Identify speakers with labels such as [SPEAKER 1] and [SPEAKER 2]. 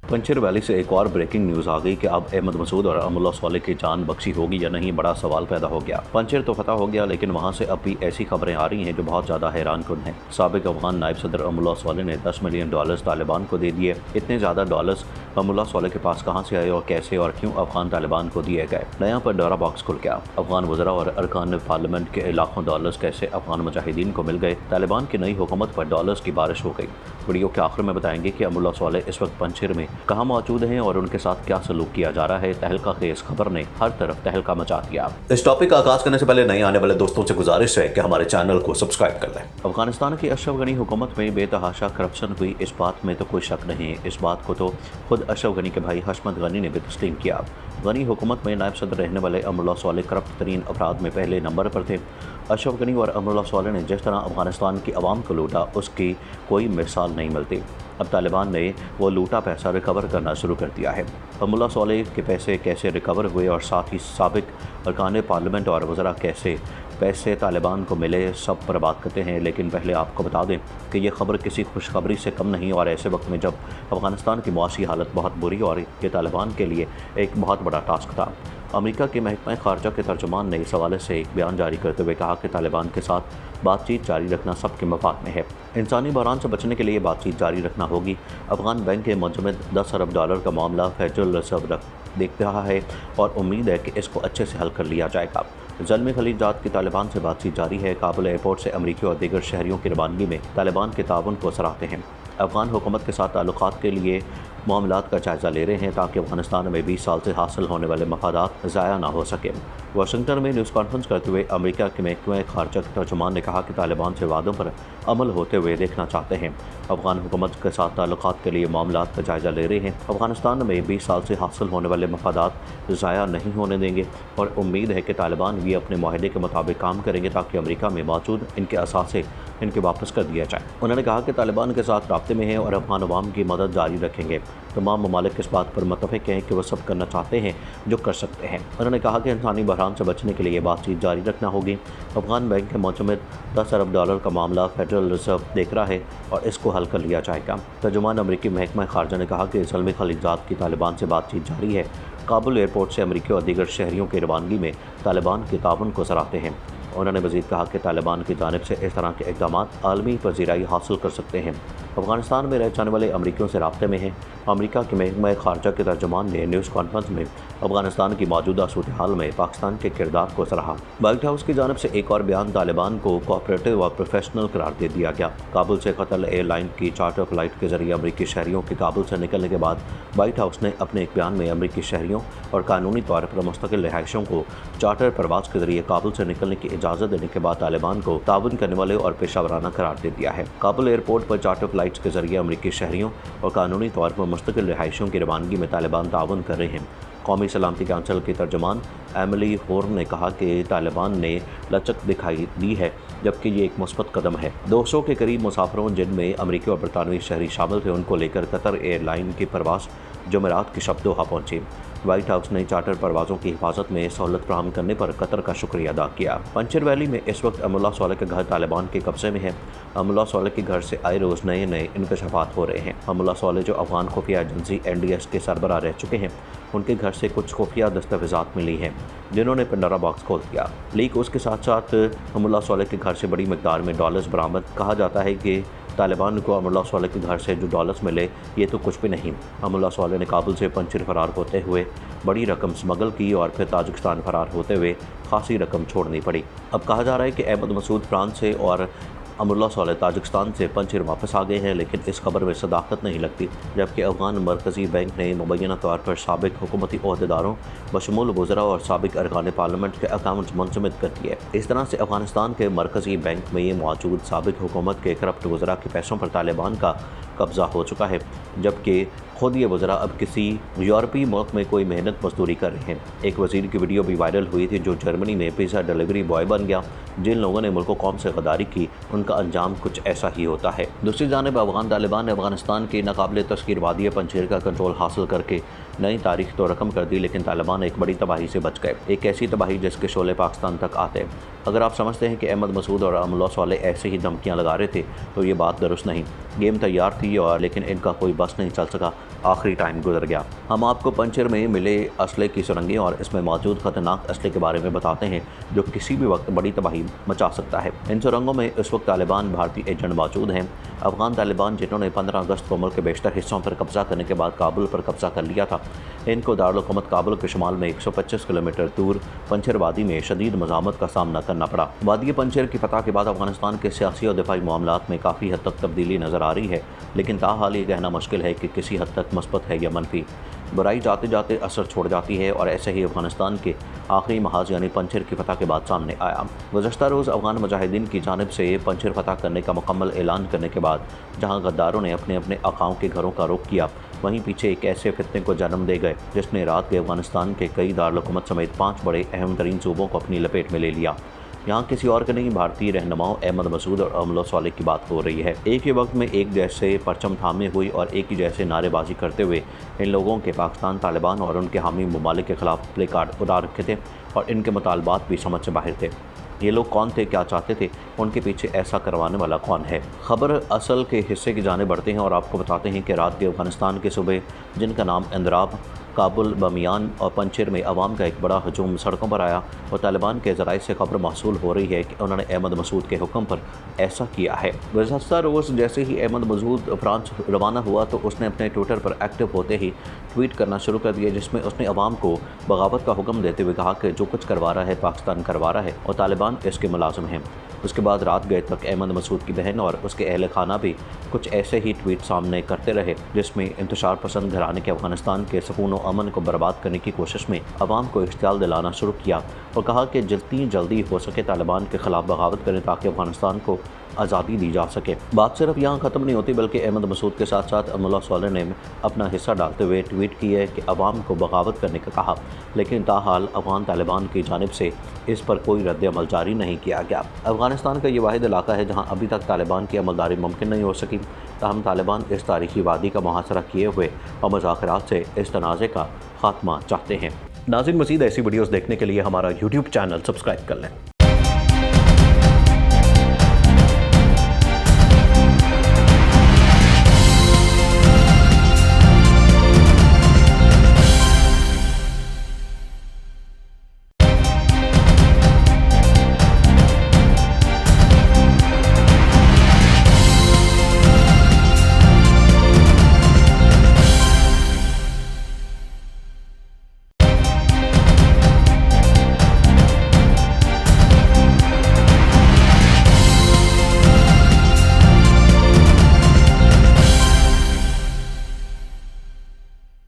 [SPEAKER 1] Puncture valley से एक और ब्रेकिंग न्यूज आ गई कि अब अहमद मसूद और अमरुल्लाह स्वाले की जान बख्शी होगी या नहीं, बड़ा सवाल पैदा हो गया। पंचर तो फतह हो गया, लेकिन वहां से अब भी ऐसी खबरें आ रही हैं जो बहुत ज्यादा हैरान कुन हैं। साबिक अफगान नायब सदर अमरुल्लाह स्वाले ने $10 मिलियन तालिबान को दे दिए। इतने ज्यादा डॉलर्स अमरुल्लाह स्वाले के पास कहां से आए और कैसे और क्यों अफगान तालिबान को दिए गए? नया पर डोरा बॉक्स खुल गया। अफगान वज़रा और अरकान पार्लियामेंट के लाखों डॉलर्स कैसे अफगान मुजाहिदीन को मिल गए? तालिबान की नई हुकूमत पर डॉलर्स की बारिश हो गई। वीडियो के आखिर में बताएंगे कि अमरुल्लाह स्वाले इस वक्त पंचर में कहाँ मौजूद हैं और उनके साथ क्या सलूक किया जा रहा है। तहलका के इस खबर ने हर तरफ तहलका मचा दिया। इस टॉपिक का आगाज करने से पहले नए आने वाले दोस्तों से गुजारिश है कि हमारे चैनल को सब्सक्राइब कर लें। अफगानिस्तान की अशरफ गनी हुकूमत में बेतहाशा करप्शन हुई, इस बात में तो कोई शक नहीं है। इस बात को तो खुद अशरफ गनी के भाई हशमत गनी ने भी तस्लीम किया। गनी हुकूमत में नायब सदर रहने वाले अमरुल्लाह स्वाले करप्ट तरीन अफराद में पहले नंबर पर थे। अशरफ गनी और अमरुल्लाह स्वाले ने जिस तरह अफगानिस्तान की आवाम को लूटा, उसकी कोई मिसाल नहीं मिलती। अब तालिबान ने वो लूटा पैसा रिकवर करना शुरू कर दिया है। अमरुल्लाह स्वाले के पैसे कैसे रिकवर हुए और साथ ही साबिक अरकान पार्लियामेंट और वज़रा कैसे पैसे तालिबान को मिले, सब पर बात करते हैं। लेकिन पहले आपको बता दें कि ये खबर किसी खुशखबरी से कम नहीं, और ऐसे वक्त में जब अफगानिस्तान की मुआशी हालत बहुत बुरी और ये तालिबान के लिए एक बहुत बड़ा टास्क था। अमेरिका के महकमा खारजा के तर्जुमान ने इस हवाले से एक बयान जारी करते हुए कहा कि तालिबान के साथ बातचीत जारी रखना सबके मफाद में है। इंसानी बहरान से बचने के लिए बातचीत जारी रखना होगी। अफगान बैंक के मुंजमद $10 अरब का मामला फेडरल रिजर्व देख रहा है और उम्मीद है कि इसको अच्छे से हल कर लिया जाएगा। ज़ल्मी खलीजात की तालिबान से बातचीत जारी है। काबुल एयरपोर्ट से अमरीकी और दीगर शहरियों की रवानगी में तालिबान के ताउन को सराहते हैं। अफगान हुकूमत के साथ ताल्लुकात के लिए मामलात का जायज़ा ले रहे हैं ताकि अफगानिस्तान में 20 साल से हासिल होने वाले मफादात ज़ाया ना हो सके। वाशिंगटन में न्यूज़ कॉन्फ्रेंस करते हुए अमेरिका के महकमा खारजा के तर्जुमान ने कहा कि तालिबान से वादों पर अमल होते हुए देखना चाहते हैं। अफगान हुकूमत के साथ ताल्लुकात के लिए मामलात का जायज़ा ले रहे हैं। अफगानिस्तान में 20 साल से हासिल होने वाले मफादात ज़ाया नहीं होने देंगे और उम्मीद है कि तालिबान भी अपने माहदे के मुताबिक काम करेंगे ताकि अमेरिका में मौजूद इनके असासे इनके वापस कर दिया जाए। उन्होंने कहा कि तालिबान के साथ राब्ते में हैं और अफगान अवाम की मदद जारी रखेंगे। तमाम ममालिक इस बात पर मुत्तफ़िक़ हैं कि वह सब करना चाहते हैं जो कर सकते हैं। उन्होंने कहा कि इंसानी बहरान से बचने के लिए बातचीत जारी रखना होगी। अफगान बैंक के मुंजमद $10 अरब का मामला फेडरल रिजर्व देख रहा है और इसको हल कर लिया जाएगा। तर्जुमान अमरीकी महकमा खारजा ने कहा कि ज़ल्मी खलीजात की तालिबान से बातचीत जारी है। काबुल एयरपोर्ट से अमरीकी और दीगर शहरियों की रवानगी में तालिबान के ताउन को सराहते हैं। उन्होंने मज़ीद कहा कि तालिबान की जानिब से इस तरह के इक़दाम आलमी पज़ीराई हासिल कर सकते हैं। अफगानिस्तान में रह जाने वाले अमरीकियों से राब्ते में हैं। अमरीका के महकमा खारजा के तर्जुमान ने न्यूज़ कॉन्फ्रेंस में अफगानिस्तान की मौजूदा सूरत हाल में पाकिस्तान के किरदार को सराहा। व्हाइट हाउस की जानिब से एक और बयान तालिबान को कोऑपरेटिव और प्रोफेशनल करार दे दिया गया। काबुल से कतर एयरलाइन की चार्टर फ्लाइट के जरिए अमरीकी शहरियों के काबुल से निकलने के बाद व्हाइट हाउस ने अपने एक बयान में अमरीकी शहरियों और कानूनी तौर पर मुस्तकिल रिहायशियों को चार्टर प्रवास के जरिए काबुल से निकलने की इजाज़त देने के बाद तालिबान को ताउन करने वाले और पेशावराना करार दे दिया है। काबुल एयरपोर्ट पर चार्टर फ्लाइट्स के जरिए अमरीकी शहरियों और कानूनी तौर पर मुस्तकिल रिहायशियों की रवानगी में तालिबान ताउन कर रहे हैं। कौमी सलामती काउंसिल की तर्जुमान एमिली होर्न ने कहा कि तालिबान ने लचक दिखाई दी है, जबकि ये एक मुस्बत कदम है। 200 के करीब मुसाफिरों जिनमें अमरीकी और बरतानवी शहरी शामिल थे, उनको लेकर कतर एयरलाइन की परवास जुमेरात की शब दोहा पहुंची। व्हाइट हाउस ने चार्टर परवाज़ों की हिफाजत में सहूलत फराहम करने पर कतर का शुक्रिया अदा किया। पंचर वैली में इस वक्त अमरुल्लाह स्वाले का घर तालिबान के कब्जे में है। अमरुल्लाह स्वाले के घर से आए रोज़ नए नए इंकशाफात हो रहे हैं। अमरुल्लाह स्वाले जो अफगान खुफिया एजेंसी NDS के सरबराह रह चुके हैं, उनके घर से कुछ खुफिया दस्तावेज़ात मिली हैं जिन्होंने पंडोरा बॉक्स खोल दिया। लीक उसके साथ साथ अमरुल्लाह स्वाले के घर से बड़ी मकदार में डॉलर्स बरामद। कहा जाता है कि तालिबान को अमरुल्लाह स्वाले के घर से जो डॉलर्स मिले ये तो कुछ भी नहीं। अमरुल्लाह स्वाले ने काबुल से पंचर फरार होते हुए बड़ी रकम स्मगल की और फिर ताजिकिस्तान फरार होते हुए खासी रकम छोड़नी पड़ी। अब कहा जा रहा है कि अहमद मसूद फ्रांस से और अमरुल्लाह स्वाले ताजिकिस्तान से पंचर वापस आ गए हैं, लेकिन इस खबर में सदाकत नहीं लगती। जबकि अफगान मरकज़ी बैंक ने मुबैना तौर पर साबिक हुकूमती ओहदेदारों बशमूल वज़रा और साबिक अरकान पार्लियामेंट के अकाउंट मुंजमद कर दिए। इस तरह से अफगानिस्तान के मरकज़ी बैंक में मौजूद साबिक हुकूमत के करप्ट वज़रा के पैसों पर तालिबान का कब्ज़ा हो चुका है, जबकि खुद ये वज़रा अब किसी यूरोपीय मुल्क में कोई मेहनत मजदूरी कर रहे हैं। एक वज़ीर की वीडियो भी वायरल हुई थी जो जर्मनी में पिज़्ज़ा डिलीवरी बॉय बन गया। जिन लोगों ने मुल्क कौम से गद्दारी की, उनका अंजाम कुछ ऐसा ही होता है। दूसरी जानिब अफगान तालिबान ने अफगानिस्तान की नाकाबिल तस्खीर वादी पंजशीर का कंट्रोल हासिल करके नई तारीख तो रकम कर दी, लेकिन तालिबान एक बड़ी तबाही से बच गए। एक ऐसी तबाही जिसके शोले पाकिस्तान तक आते। अगर आप समझते हैं कि अहमद मसूद और अमरुल्लाह स्वाले ऐसे ही धमकियाँ लगा रहे थे तो ये बात दुरुस्त नहीं। गेम तैयार थी और लेकिन इनका कोई बस नहीं चल सका। आखिरी टाइम गुजर गया। हम आपको पंचर में मिले असले की सुरंगें और इसमें मौजूद खतरनाक असले के बारे में बताते हैं जो किसी भी वक्त बड़ी तबाही मचा सकता है। इन सुरंगों में इस वक्त तालिबान भारतीय एजेंट मौजूद हैं। अफगान तालिबान जिन्होंने 15 अगस्त को मुल्क के बेशतर हिस्सों पर कब्जा करने के बाद काबुल पर कब्जा कर लिया था, इनको दारुल हुकूमत काबुल के शुमाल में 125 किलोमीटर दूर पंचर वादी में शदीद मज़ामत का सामना करना पड़ा। वादी पंचर की फतह के बाद अफगानिस्तान के सियासी और दिफाई मामलात में काफ़ी हद तक तब्दीली नज़र आ रही है, लेकिन ताहाल ये कहना मुश्किल है कि किसी हद तक मुस्बत है या मनफी। बुराई जाते जाते असर छोड़ जाती है और ऐसे ही अफगानिस्तान के आखिरी महाज यानी पंचर की फतह के बाद सामने आया। गुज़श्ता रोज़ अफगान मुजाहिदीन की जानिब से पंचर फतह करने का मुकम्मल ऐलान करने के बाद जहां गद्दारों ने अपने अपने आकाओं के घरों का रुख किया, वहीं पीछे एक ऐसे फितने को जन्म दे गए जिसने रात के अफगानिस्तान के कई दारुल हुकूमत समेत 5 बड़े अहम तरीन सूबों को अपनी लपेट में ले लिया। यहाँ किसी और के नहीं, भारतीय रहनुमाओं अहमद मसूद और अमलो स्वाले की बात हो रही है। एक ही वक्त में एक जैसे परचम थामे हुई और एक ही जैसे नारेबाजी करते हुए इन लोगों के पाकिस्तान, तालिबान और उनके हामी ममालिक के खिलाफ प्ले कार्ड उड़ा रखे थे और इनके मुतालबात भी समझ से बाहर थे। ये लोग कौन थे, क्या चाहते थे, उनके पीछे ऐसा करवाने वाला कौन है। खबर असल के हिस्से की जाने बढ़ते हैं और आपको बताते हैं कि रात के अफगानिस्तान के सूबे जिनका नाम इंदराब, काबुल, बमियान और पंचर में अवाम का एक बड़ा हजूम सड़कों पर आया और तालिबान के ज़राए से खबर मौसूल हो रही है कि उन्होंने अहमद मसूद के हुक्म पर ऐसा किया है। गुज़श्ता रोज़ जैसे ही अहमद मसूद फ्रांस रवाना हुआ तो उसने अपने ट्विटर पर एक्टिव होते ही ट्वीट करना शुरू कर दिया, जिसमें उसने अवाम को बगावत का हुक्म देते हुए कहा कि जो कुछ करवा रहा है पाकिस्तान करवा रहा है और तालिबान इसके मुलाजिम हैं। उसके बाद रात गए तक अहमद मसूद की बहन और उसके अहल खाना भी कुछ ऐसे ही ट्वीट सामने करते रहे, जिसमें इंतशार पसंद घराने के अफगानिस्तान के सुकून और अमन को बर्बाद करने की कोशिश में अवाम को इख्तियाल दिलाना शुरू किया और कहा कि जितनी जल्दी हो सके तालिबान के खिलाफ बगावत करें ताकि अफगानिस्तान को आज़ादी दी जा सके। बात सिर्फ यहाँ ख़त्म नहीं होती, बल्कि अहमद मसूद के साथ साथ अमरुल्लाह स्वाले ने अपना हिस्सा डालते हुए ट्वीट की है कि अवाम को बगावत करने का कहा, लेकिन ताहाल अफगान तालिबान की जानिब से इस पर कोई रद्द-ए-अमल जारी नहीं किया गया। अफगानिस्तान का ये वाहिद इलाका है जहाँ अभी तक तालिबान की अमलदारी मुमकिन नहीं हो सकी, ताहम तालिबान इस तारीखी वादी का मुहासरा किए हुए और मुज़ाकरात से इस तनाज़े का खात्मा चाहते हैं। नाज़रीन, मज़ीद ऐसी वीडियोज़ देखने के लिए हमारा यूट्यूब चैनल सब्सक्राइब कर लें।